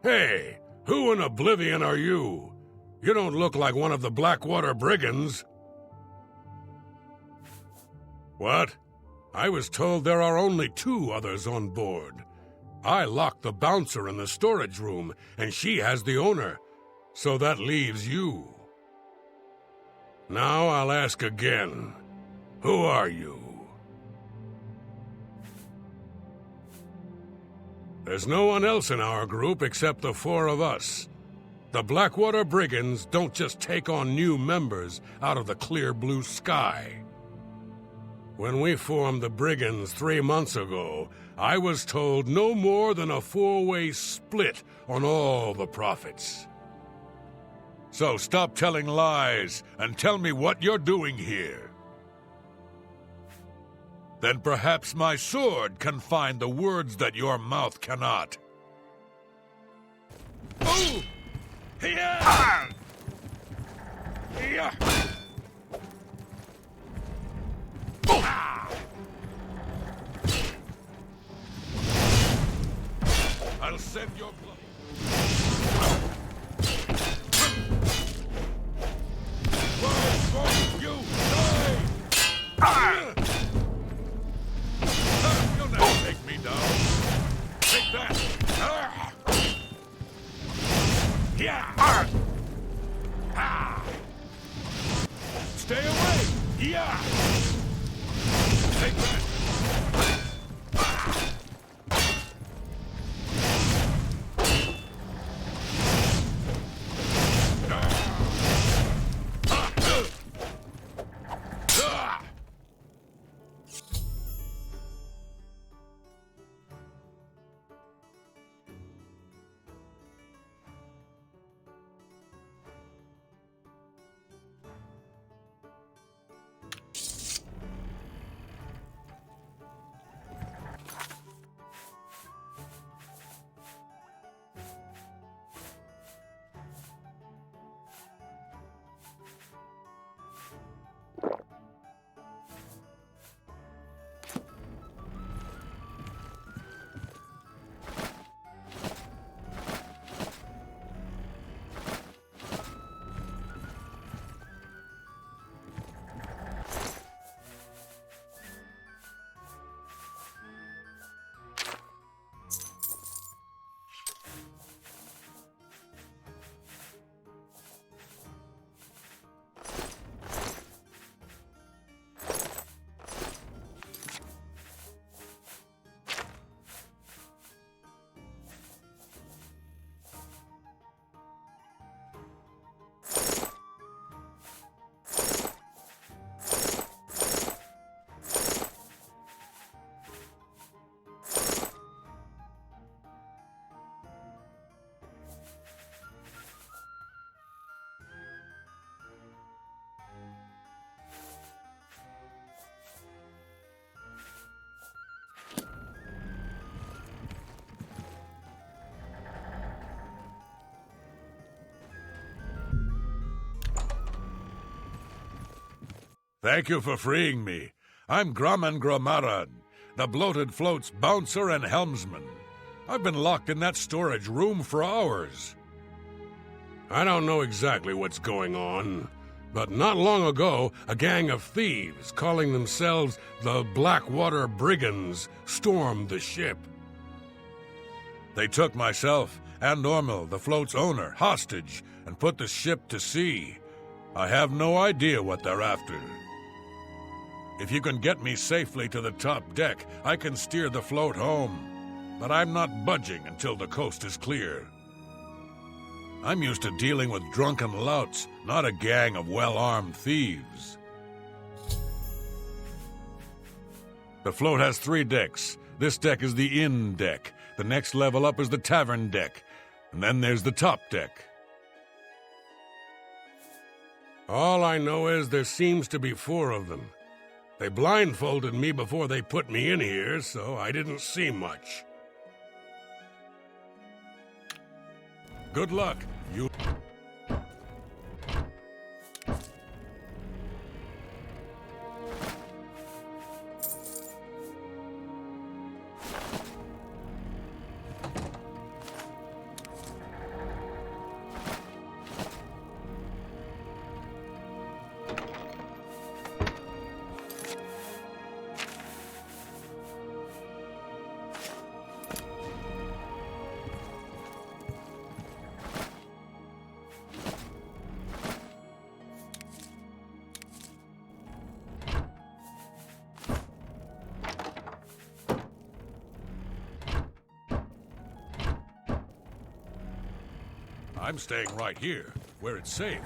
Hey, who in Oblivion are you? You don't look like one of the Blackwater brigands. What? I was told there are only 2 others on board. I locked the bouncer in the storage room, and she has the owner. So that leaves you. Now I'll ask again. Who are you? There's no one else in our group except the 4 of us. The Blackwater Brigands don't just take on new members out of the clear blue sky. When we formed the Brigands 3 months ago, I was told no more than a 4-way split on all the profits. So stop telling lies and tell me what you're doing here. Then perhaps my sword can find the words that your mouth cannot. Oh! Yeah! Yeah! I'll send your blood. Why won't you die? You'll never take me down. Take that. Yeah. Stay away. Yeah. Take that. Thank you for freeing me. I'm Grumman Gromaran, the bloated float's bouncer and helmsman. I've been locked in that storage room for hours. I don't know exactly what's going on, but not long ago, a gang of thieves calling themselves the Blackwater Brigands stormed the ship. They took myself and Ormil, the float's owner, hostage and put the ship to sea. I have no idea what they're after. If you can get me safely to the top deck, I can steer the float home. But I'm not budging until the coast is clear. I'm used to dealing with drunken louts, not a gang of well-armed thieves. The float has 3 decks. This deck is the inn deck. The next level up is the tavern deck. And then there's the top deck. All I know is there seems to be 4 of them. They blindfolded me before they put me in here, so I didn't see much. Good luck, you... I'm staying right here, where it's safe.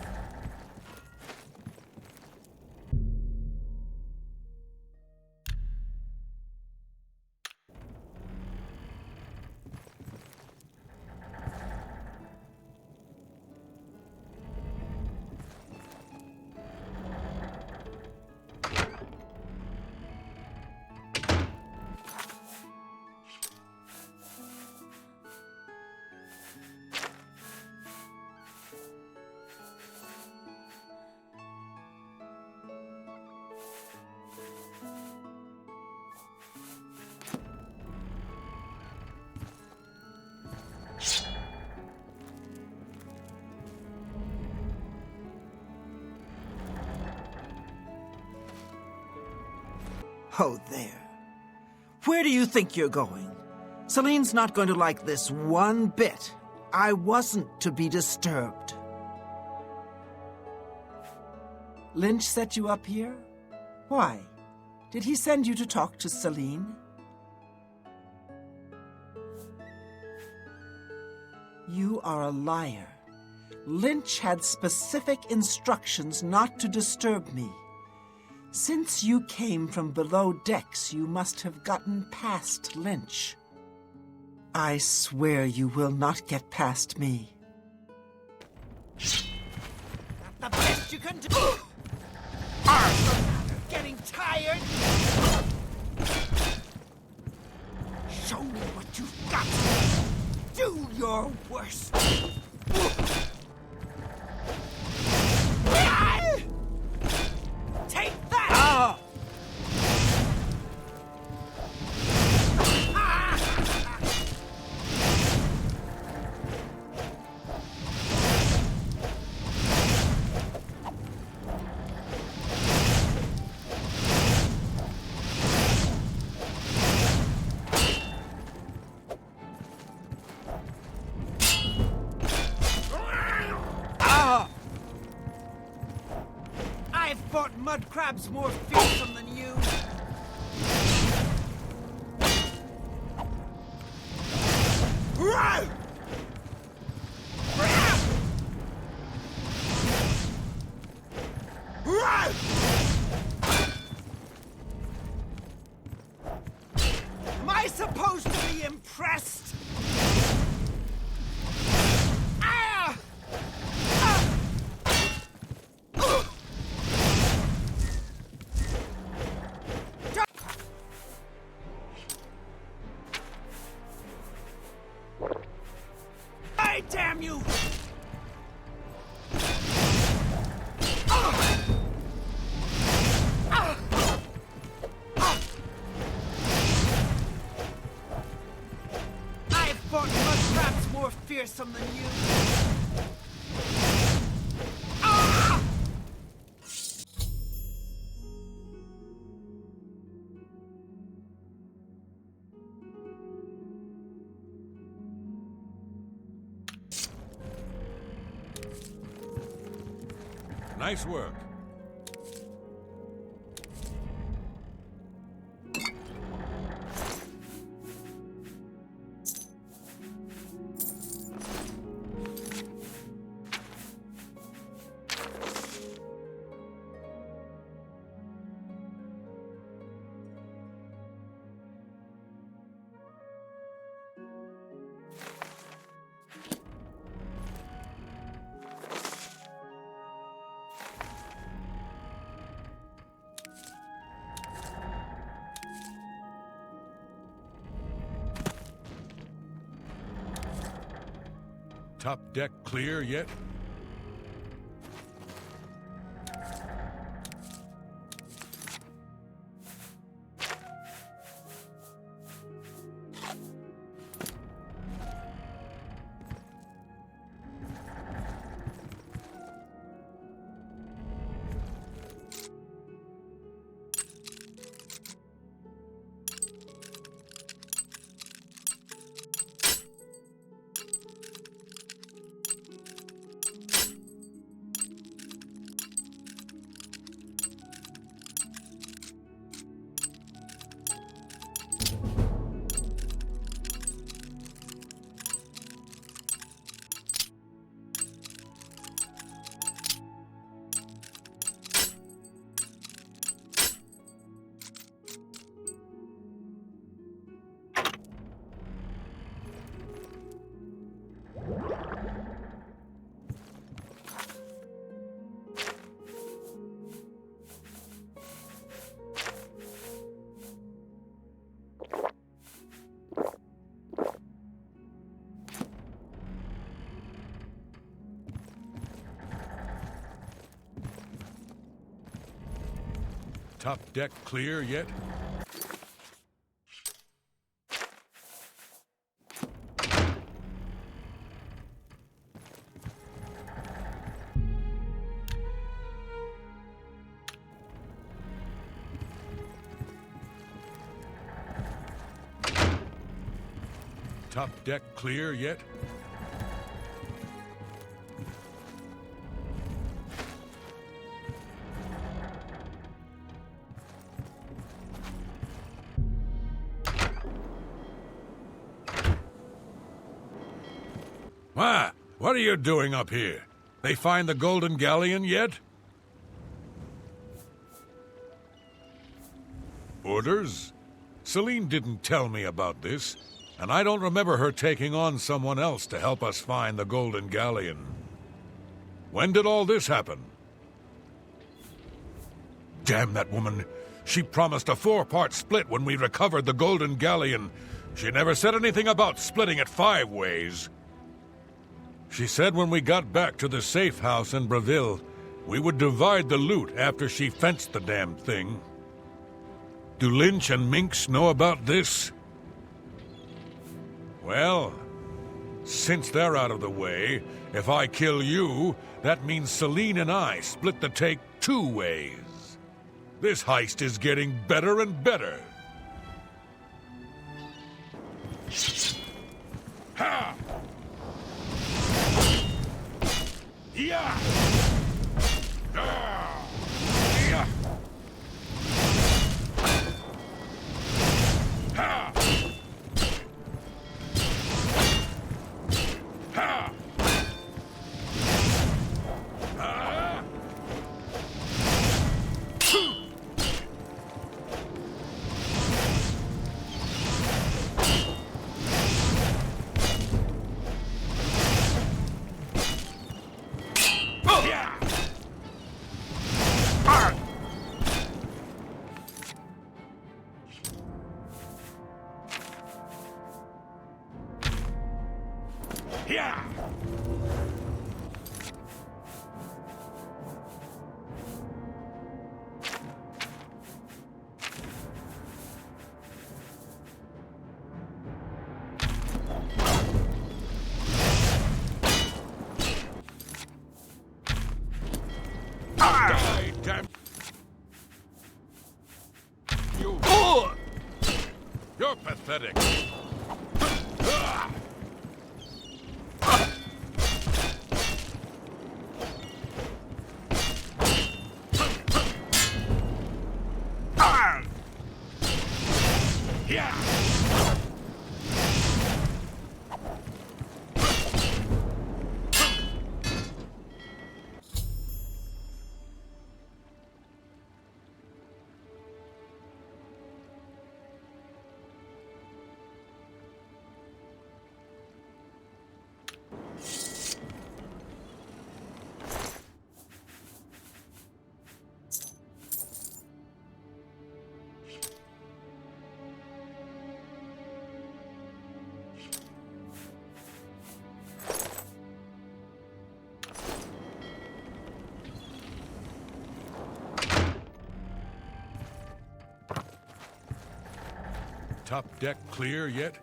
Oh, there. Where do you think you're going? Celine's not going to like this one bit. I wasn't to be disturbed. Lynch set you up here? Why? Did he send you to talk to Celine? You are a liar. Lynch had specific instructions not to disturb me. Since you came from below decks, you must have gotten past Lynch. I swear you will not get past me. Not the best you can do! Getting tired? Show me what you've got! Do your worst! Take that! I've fought mud crabs more fearsome than you. Am I supposed to be impressed? Damn you! I've fought mud crabs more fearsome than you. Nice work. Top deck clear yet? Top deck clear yet? Top deck clear yet? What are you doing up here? They find the Golden Galleon yet? Orders? Celine didn't tell me about this, and I don't remember her taking on someone else to help us find the Golden Galleon. When did all this happen? Damn that woman. She promised a 4-part split when we recovered the Golden Galleon. She never said anything about splitting it 5 ways. She said when we got back to the safe house in Breville, we would divide the loot after she fenced the damn thing. Do Lynch and Minx know about this? Well, since they're out of the way, if I kill you, that means Celine and I split the take 2 ways. This heist is getting better and better. Ha! Yeah! Yeah! Ha! Ha! Yeah! Die, damn you! You're pathetic. Yeah! Top deck clear yet?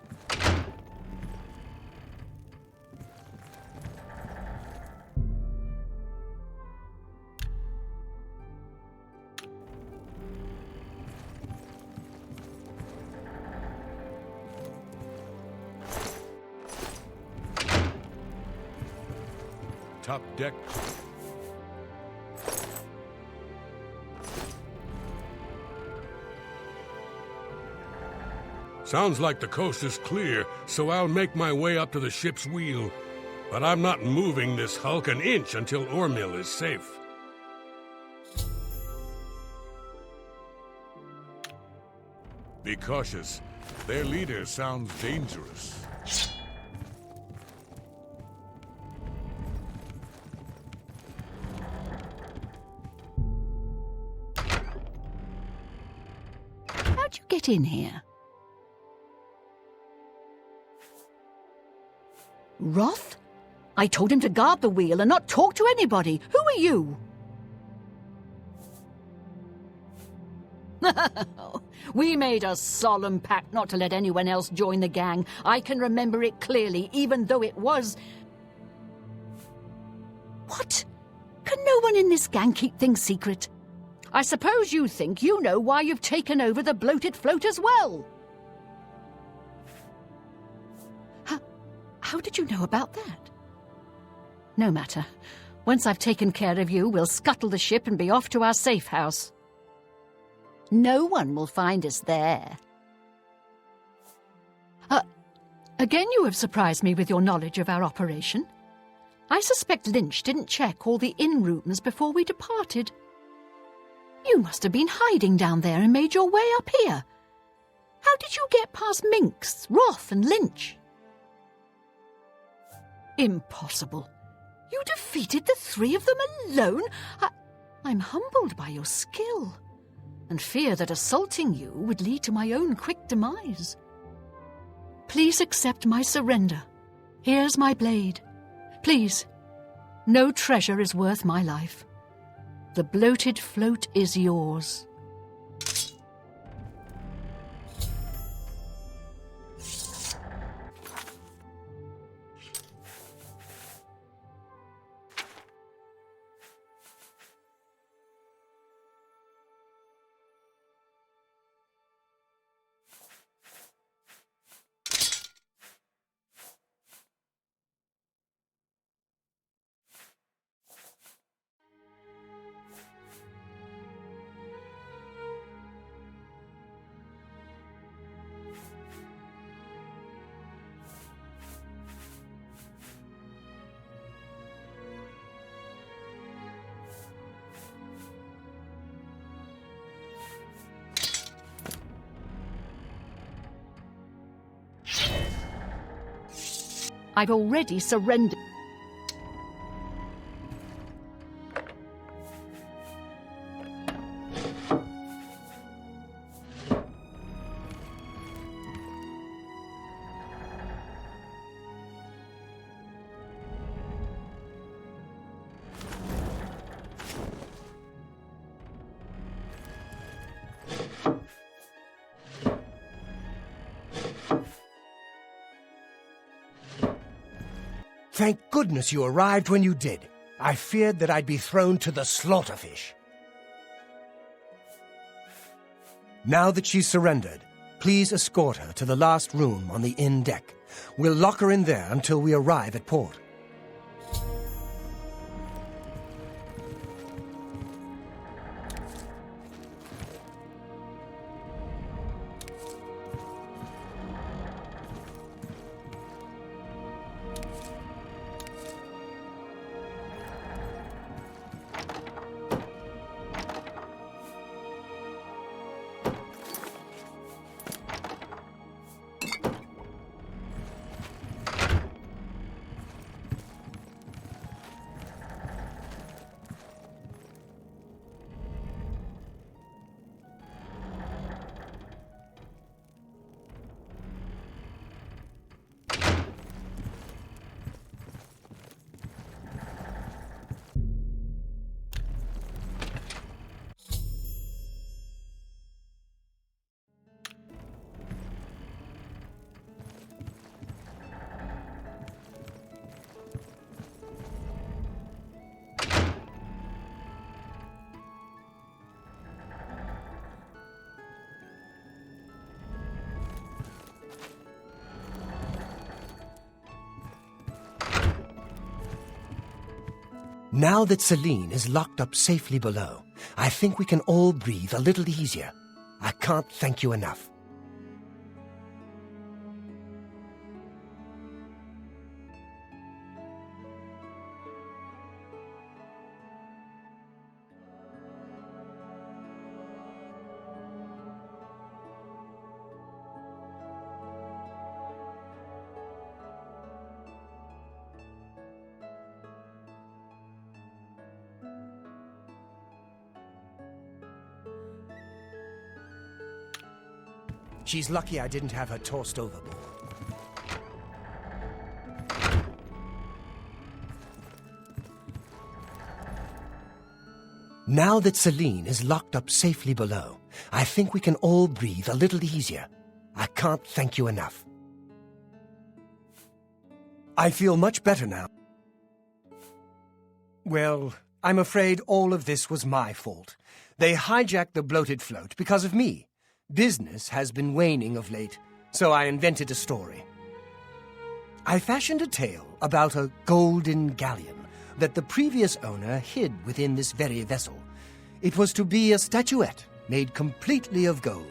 Top deck. Sounds like the coast is clear, so I'll make my way up to the ship's wheel. But I'm not moving this hulk an inch until Ormill is safe. Be cautious. Their leader sounds dangerous. How'd you get in here? Roth? I told him to guard the wheel and not talk to anybody. Who are you? We made a solemn pact not to let anyone else join the gang. I can remember it clearly, even though it was... What? Can no one in this gang keep things secret? I suppose you think you know why you've taken over the bloated float as well. How did you know about that? No matter. Once I've taken care of you, we'll scuttle the ship and be off to our safe house. No one will find us there. Again you have surprised me with your knowledge of our operation. I suspect Lynch didn't check all the inn rooms before we departed. You must have been hiding down there and made your way up here. How did you get past Minx, Roth, and Lynch? Impossible. You defeated the three of them alone? I'm humbled by your skill, and fear that assaulting you would lead to my own quick demise. Please accept my surrender. Here's my blade. Please, no treasure is worth my life. The bloated float is yours. I've already surrendered. Thank goodness you arrived when you did. I feared that I'd be thrown to the slaughterfish. Now that she's surrendered, please escort her to the last room on the inn deck. We'll lock her in there until we arrive at port. Now that Celine is locked up safely below, I think we can all breathe a little easier. I can't thank you enough. She's lucky I didn't have her tossed overboard. Now that Celine is locked up safely below, I think we can all breathe a little easier. I can't thank you enough. I feel much better now. Well, I'm afraid all of this was my fault. They hijacked the bloated float because of me. Business has been waning of late, so I invented a story. I fashioned a tale about a golden galleon that the previous owner hid within this very vessel. It was to be a statuette made completely of gold.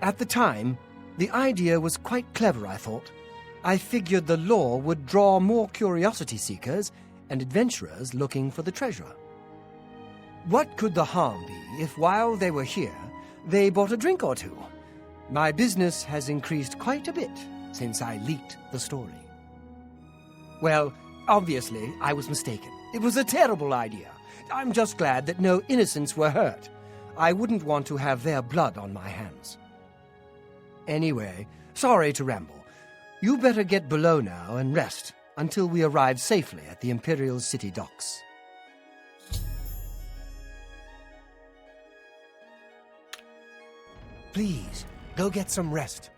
At the time, the idea was quite clever, I thought. I figured the lore would draw more curiosity seekers and adventurers looking for the treasure. What could the harm be if while they were here, they bought a drink or two? My business has increased quite a bit since I leaked the story. Well, obviously, I was mistaken. It was a terrible idea. I'm just glad that no innocents were hurt. I wouldn't want to have their blood on my hands. Anyway, sorry to ramble. You better get below now and rest until we arrive safely at the Imperial City docks. Please, go get some rest.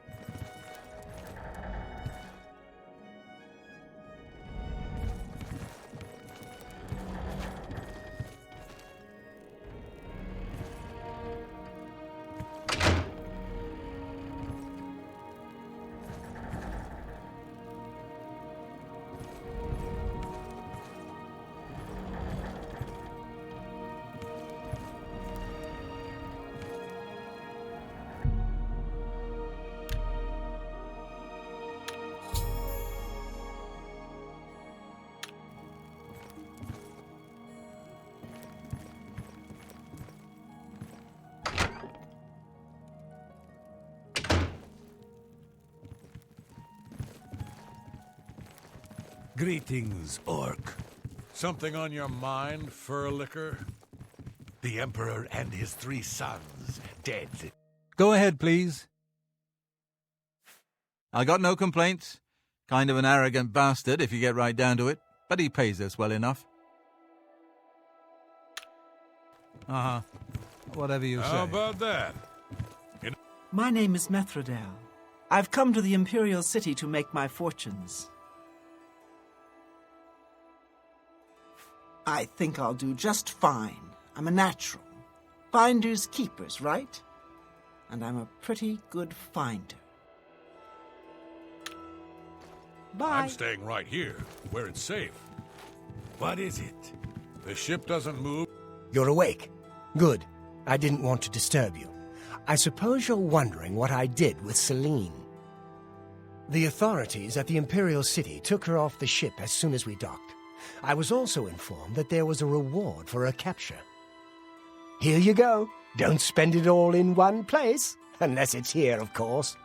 Greetings, Orc. Something on your mind, Furlicker? The Emperor and his 3 sons, dead. Go ahead, please. I got no complaints. Kind of an arrogant bastard, if you get right down to it, but he pays us well enough. Uh-huh. Whatever you say. How about that? My name is Methredale. I've come to the Imperial City to make my fortunes. I think I'll do just fine. I'm a natural. Finders keepers, right? And I'm a pretty good finder. Bye. I'm staying right here, where it's safe. What is it? The ship doesn't move. You're awake. Good. I didn't want to disturb you. I suppose you're wondering what I did with Celine. The authorities at the Imperial City took her off the ship as soon as we docked. I was also informed that there was a reward for her capture. Here you go. Don't spend it all in one place. Unless it's here, of course.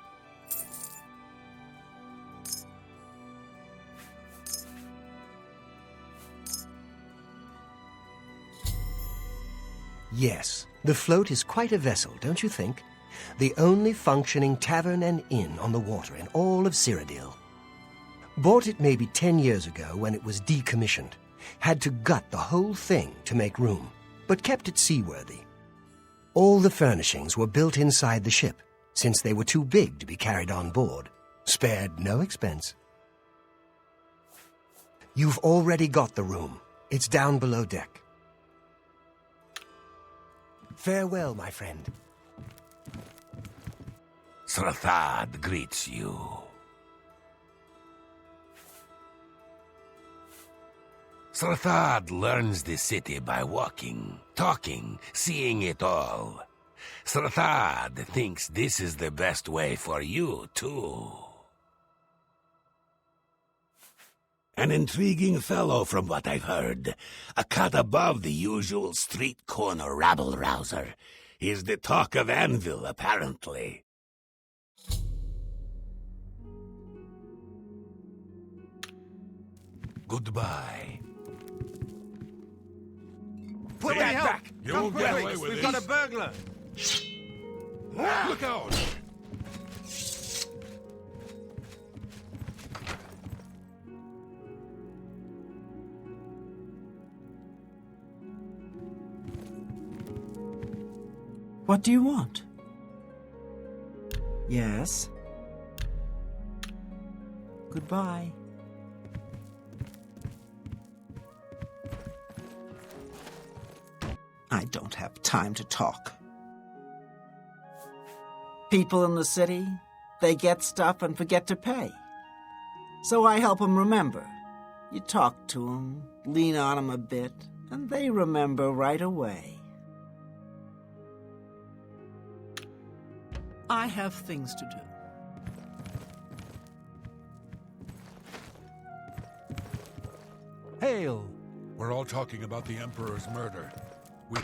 Yes, the float is quite a vessel, don't you think? The only functioning tavern and inn on the water in all of Cyrodiil. Bought it maybe 10 years ago when it was decommissioned. Had to gut the whole thing to make room, but kept it seaworthy. All the furnishings were built inside the ship, since they were too big to be carried on board. Spared no expense. You've already got the room. It's down below deck. Farewell, my friend. Srathad greets you. Srathad learns the city by walking, talking, seeing it all. Srathad thinks this is the best way for you, too. An intriguing fellow from what I've heard. A cut above the usual street corner rabble-rouser. He's the talk of Anvil, apparently. Goodbye. Put me back! You won't get away with We've this. got a burglar! Look out! What do you want? Yes? Goodbye. I don't have time to talk. People in the city, they get stuff and forget to pay. So I help them remember. You talk to them, lean on them a bit, and they remember right away. I have things to do. Hail! We're all talking about the Emperor's murder. We...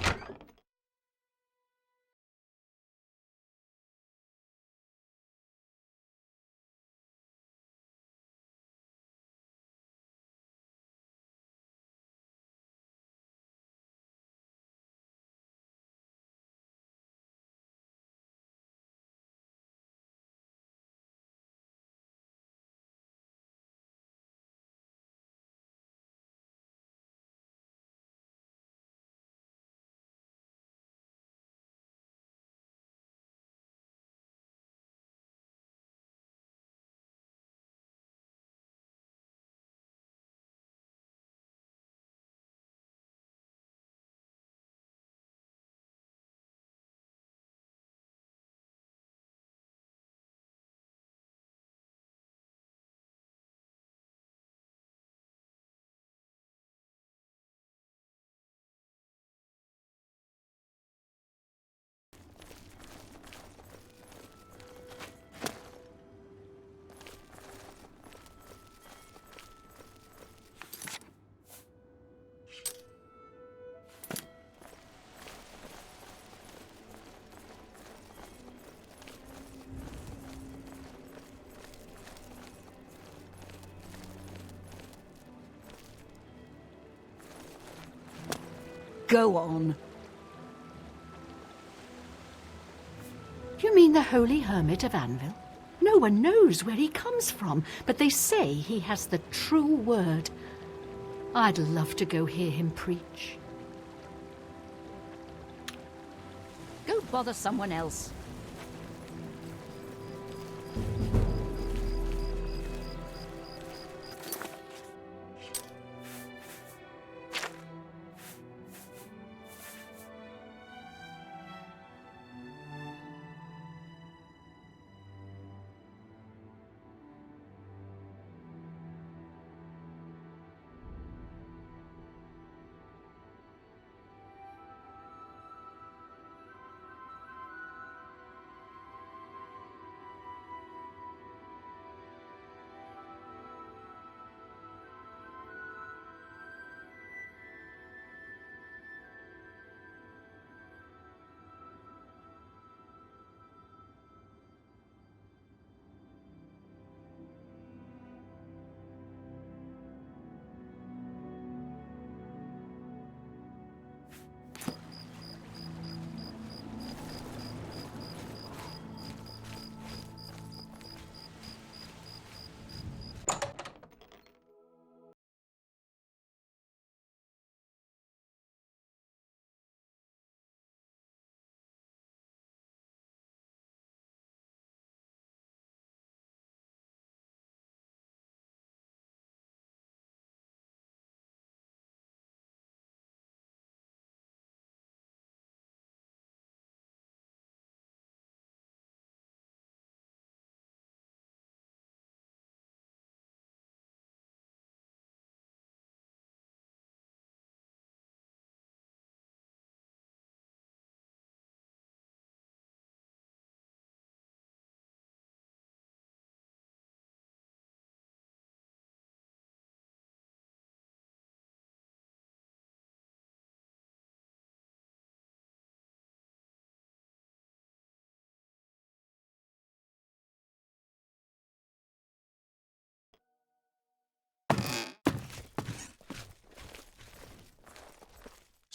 Go on. You mean the Holy Hermit of Anvil? No one knows where he comes from, but they say he has the true word. I'd love to go hear him preach. Go bother someone else.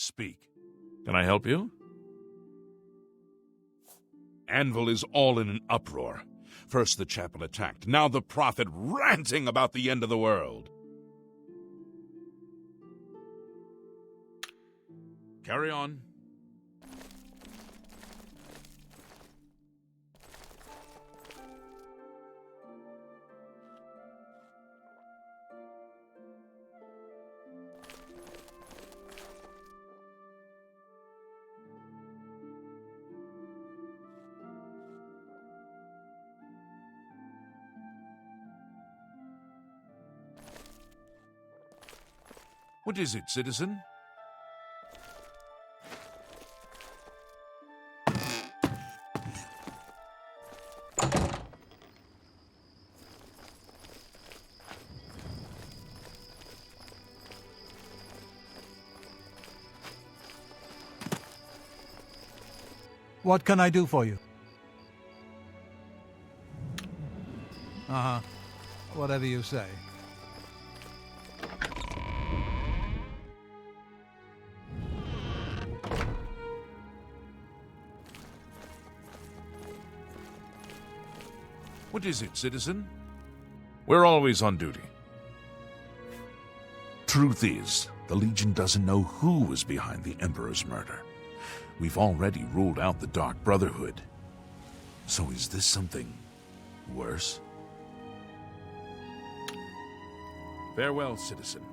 Speak. Can I help you? Anvil is all in an uproar. First the chapel attacked, now the prophet ranting about the end of the world. Carry on. What is it, citizen? What can I do for you? Uh-huh. Whatever you say. What is it, citizen? We're always on duty. Truth is, the Legion doesn't know who was behind the Emperor's murder. We've already ruled out the Dark Brotherhood. So is this something worse? Farewell, citizen.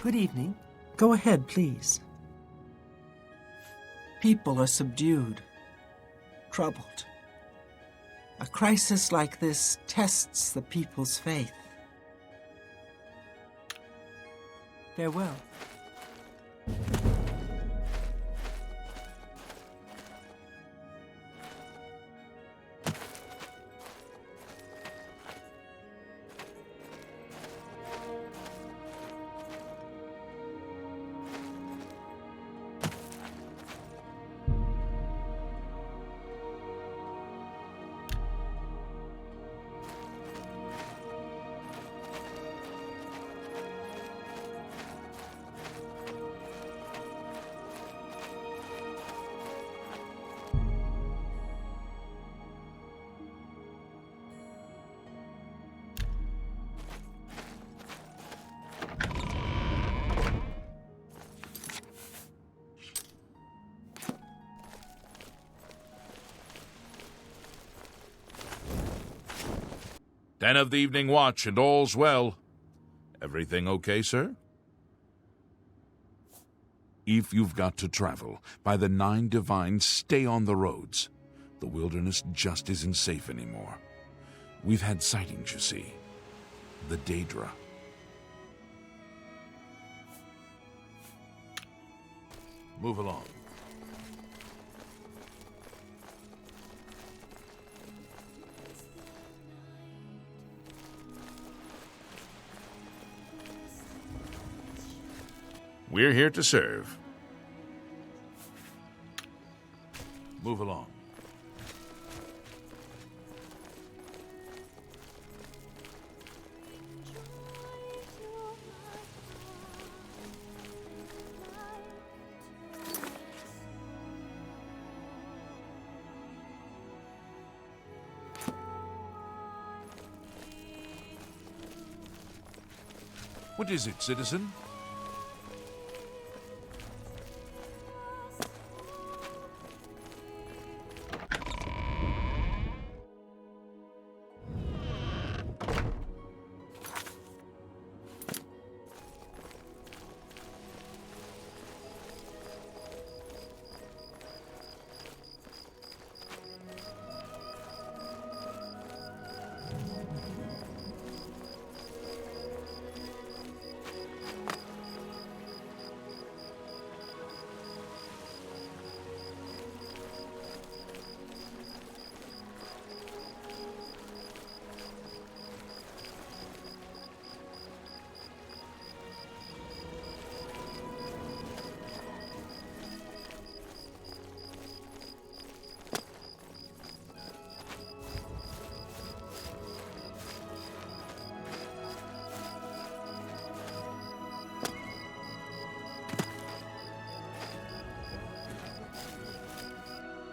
Good evening. Go ahead, please. People are subdued, troubled. A crisis like this tests the people's faith. Farewell. Den of the Evening Watch, and all's well. Everything okay, sir? If you've got to travel, by the 9 Divines, stay on the roads. The wilderness just isn't safe anymore. We've had sightings, you see. The Daedra. Move along. We're here to serve. Move along. What is it, citizen?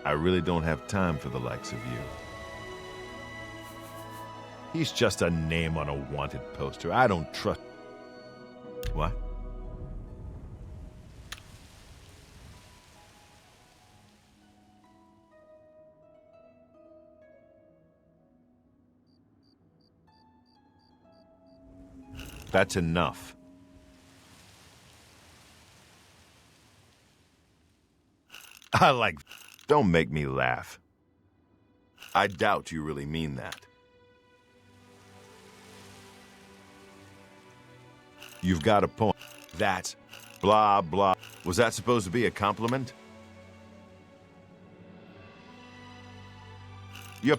I really don't have time for the likes of you. He's just a name on a wanted poster. I don't trust... What? That's enough. I like... Don't make me laugh. I doubt you really mean that. You've got a point. That's blah, blah. Was that supposed to be a compliment? You're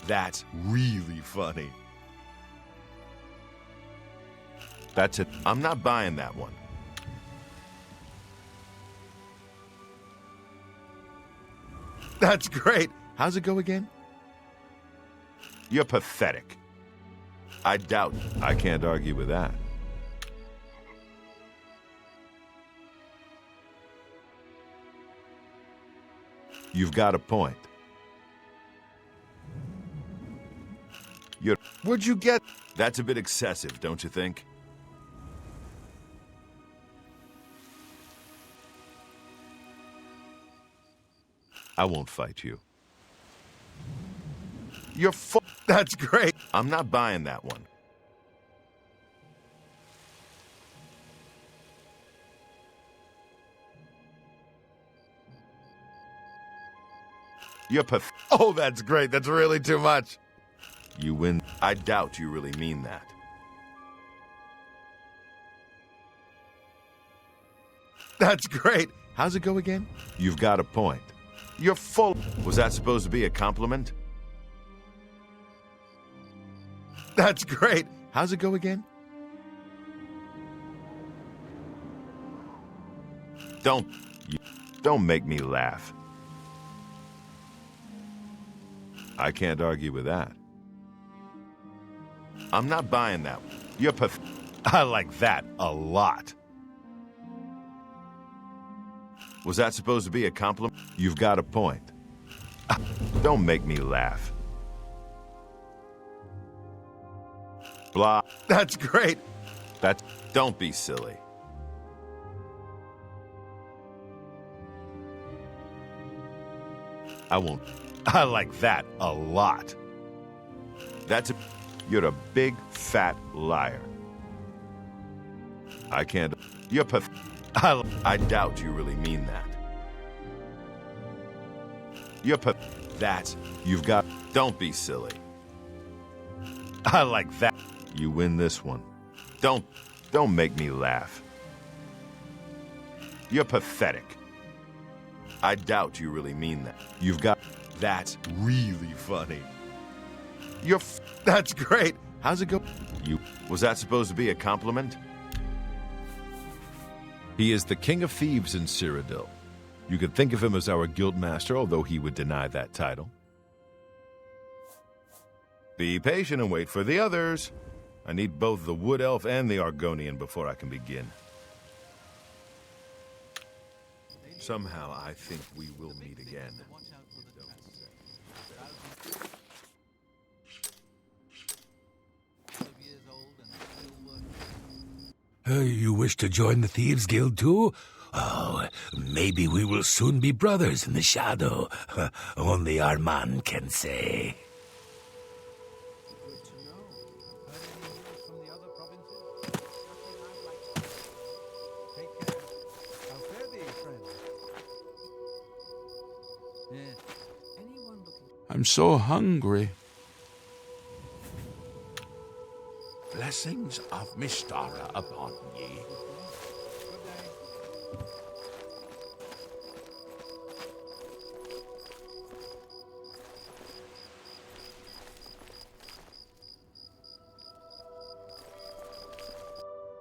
That's really funny. That's it. I'm not buying that one. That's great. How's it go again? You're pathetic. I doubt. I can't argue with that. You've got a point. Where'd you get? That's a bit excessive, don't you think? I won't fight you. You're That's great. I'm not buying that one. You're Oh, that's great. That's really too much. You win. I doubt you really mean that. That's great. How's it go again? You've got a point. You're full. Was that supposed to be a compliment? That's great. How's it go again? Don't make me laugh. I can't argue with that. I'm not buying that one. You're I like that a lot. Was that supposed to be a compliment? You've got a point. Don't make me laugh. Blah. That's great. Don't be silly. I won't. I like that a lot. You're a big, fat liar. I can't... You're I doubt you really mean that. You're You've got... Don't be silly. I like that. You win this one. Don't make me laugh. You're pathetic. I doubt you really mean that. You've got... That's really funny. That's great. How's it go? Was that supposed to be a compliment? He is the king of thieves in Cyrodiil. You could think of him as our guildmaster, although he would deny that title. Be patient and wait for the others. I need both the Wood Elf and the Argonian before I can begin. Somehow I think we will meet again. You wish to join the Thieves Guild too? Oh, maybe we will soon be brothers in the shadow. Only Armand can say. I'm so hungry. Blessings of Mystara upon ye.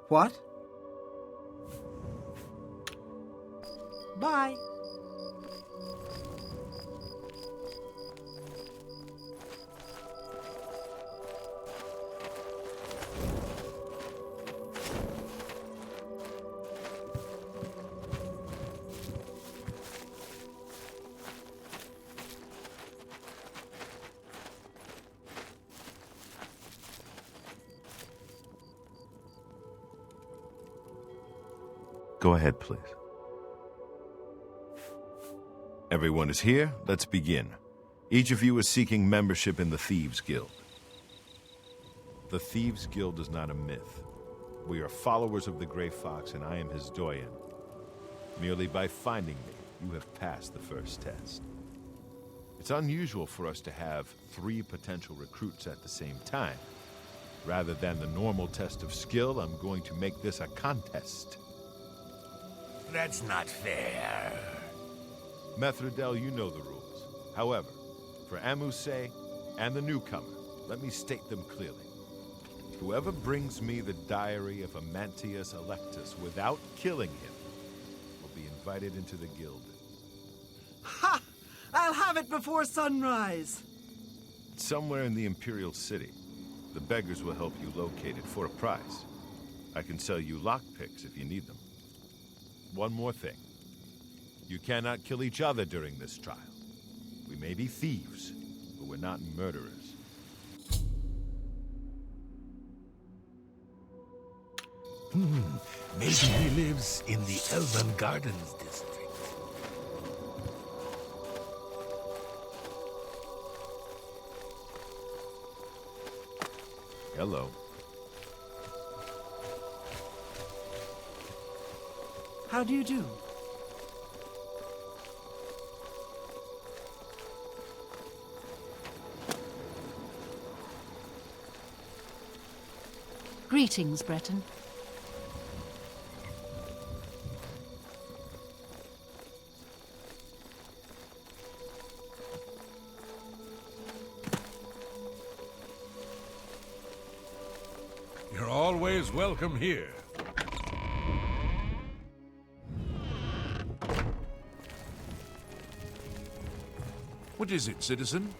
What? Bye. Go ahead, please. Everyone is here. Let's begin. Each of you is seeking membership in the Thieves Guild. The Thieves Guild is not a myth. We are followers of the Grey Fox, and I am his doyen. Merely by finding me, You have passed the first test. It's unusual for us to have 3 potential recruits at the same time. Rather than the normal test of skill, I'm going to make this a contest. That's not fair. Methridel, you know the rules. However, for Amuse and the newcomer, let me state them clearly. Whoever brings me the diary of Amantius Electus without killing him will be invited into the guild. Ha! I'll have it before sunrise. Somewhere in the Imperial City. The beggars will help you locate it for a price. I can sell you lockpicks if you need them. One more thing. You cannot kill each other during this trial. We may be thieves, but we're not murderers. Maybe he lives in the Elven Gardens district. Hello. How do you do? Greetings, Breton. You're always welcome here. What is it, citizen?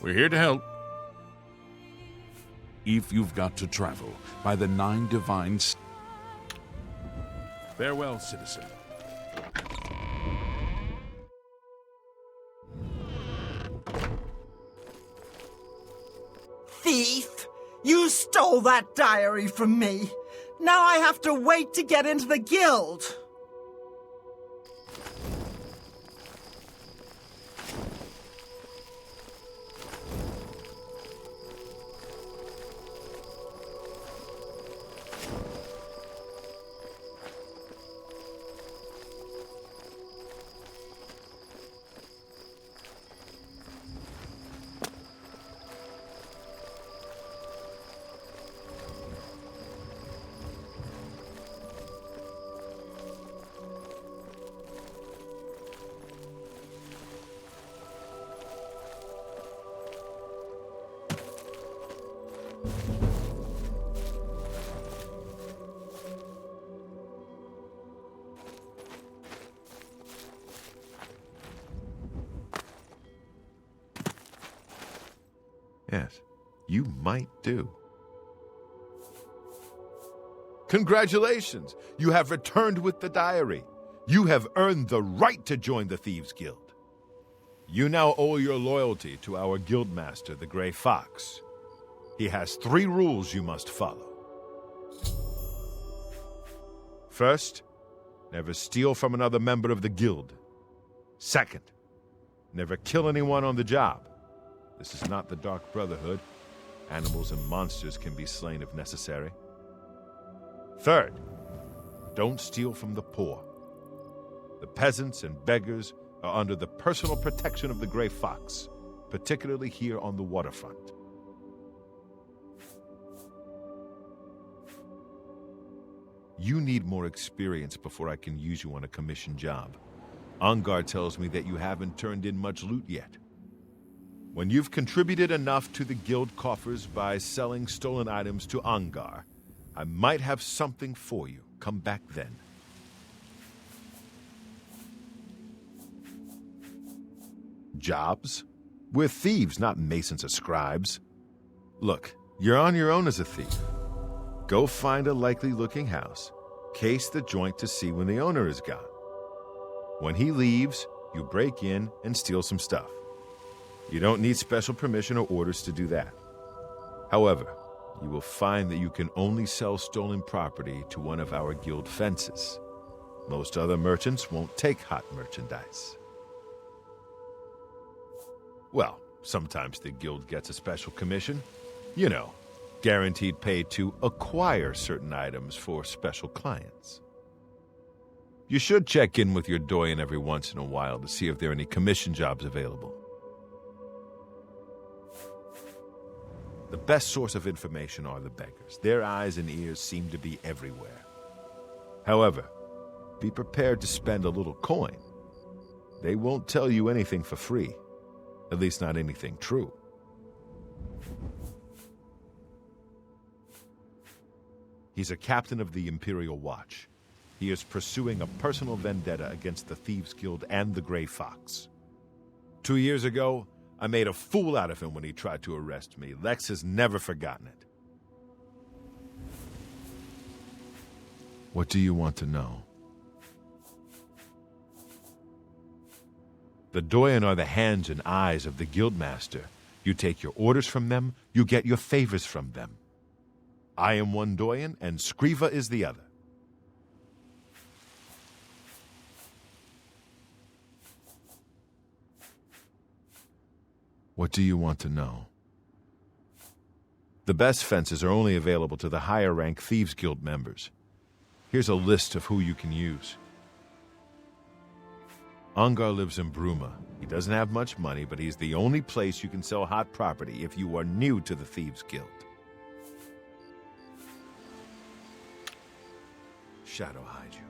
We're here to help. If you've got to travel by the 9 divines. Farewell, citizen. Thief! You stole that diary from me. Now I have to wait to get into the guild. Yes, you might do. Congratulations! You have returned with the diary. You have earned the right to join the Thieves' Guild. You now owe your loyalty to our guildmaster, the Grey Fox. He has 3 rules you must follow. First, never steal from another member of the guild. Second, never kill anyone on the job. This is not the Dark Brotherhood. Animals and monsters can be slain if necessary. Third, don't steal from the poor. The peasants and beggars are under the personal protection of the Grey Fox, particularly here on the waterfront. You need more experience before I can use you on a commission job. Ongar tells me that you haven't turned in much loot yet. When you've contributed enough to the guild coffers by selling stolen items to Ongar, I might have something for you. Come back then. Jobs? We're thieves, not masons or scribes. Look, you're on your own as a thief. Go find a likely-looking house, case the joint to see when the owner is gone. When he leaves, you break in and steal some stuff. You don't need special permission or orders to do that. However, you will find that you can only sell stolen property to one of our guild fences. Most other merchants won't take hot merchandise. Well, sometimes the guild gets a special commission. You know, guaranteed pay to acquire certain items for special clients. You should check in with your doyen every once in a while to see if there are any commission jobs available. The best source of information are the beggars. Their eyes and ears seem to be everywhere. However, be prepared to spend a little coin. They won't tell you anything for free. At least not anything true. He's a captain of the Imperial Watch. He is pursuing a personal vendetta against the Thieves' Guild and the Grey Fox. 2 years ago, I made a fool out of him when he tried to arrest me. Lex has never forgotten it. What do you want to know? The doyen are the hands and eyes of the guildmaster. You take your orders from them, you get your favors from them. I am one doyen, and Skriva is the other. What do you want to know? The best fences are only available to the higher-rank Thieves' Guild members. Here's a list of who you can use. Ongar lives in Bruma. He doesn't have much money, but he's the only place you can sell hot property if you are new to the Thieves' Guild. Shadow hide you.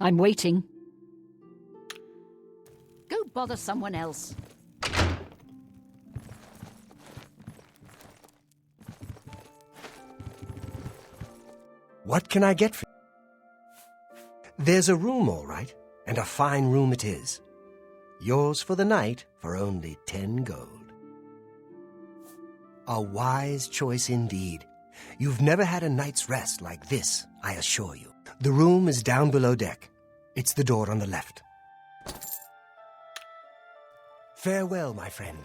I'm waiting. Go bother someone else. What can I get for you? There's a room, all right, and a fine room it is. Yours for the night for only 10 gold. A wise choice indeed. You've never had a night's rest like this, I assure you. The room is down below deck. It's the door on the left. Farewell, my friend.